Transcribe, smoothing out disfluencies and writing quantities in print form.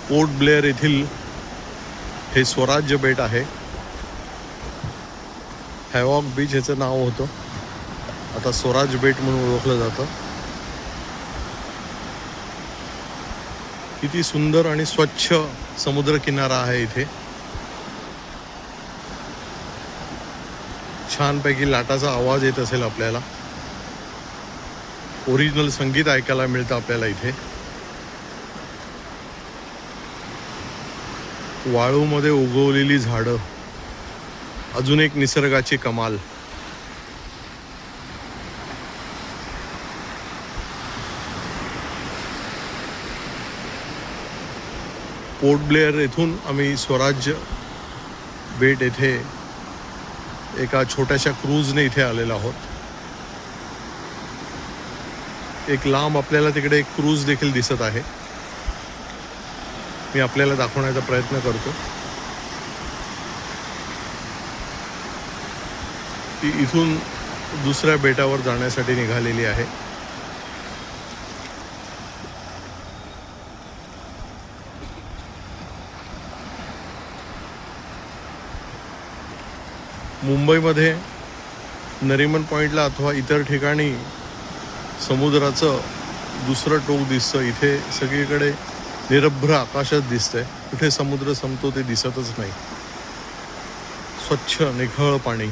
Port Blair येथील हे स्वराज्य बेट आहे. हॅवॉक बीच ह्याचं नाव होतं, आता स्वराज बेट म्हणून ओळखलं जातं. किती सुंदर आणि स्वच्छ समुद्र किनारा आहे इथे. छानपैकी लाटाचा आवाज येत असेल आपल्याला. ओरिजिनल संगीत ऐकायला मिळतं आपल्याला इथे. वाळूमध्ये उगवलेली झाडं, अजून एक निसर्गाची कमाल. पोर्ट ब्लेअर येथून आम्ही स्वराज्य बेट येथे एका छोट्याशा क्रूजने इथे आलेलो आहोत. एक लांब आपल्याला तिकडे एक क्रूज देखील दिसत आहे. मी आपल्याला दाखवण्याचा प्रयत्न करतो. ती इथून दुसऱ्या बेटावर जाण्यासाठी निघालेली आहे. मुंबईमध्ये नरिमन पॉईंटला अथवा इतर ठिकाणी समुद्राचं दुसरं टोक दिसतं. इथे सगळीकडे निरभ्र आकाशच दिसतंय. कुठे समुद्र संपतो ते दिसतच नाही. स्वच्छ निखळ पाणी.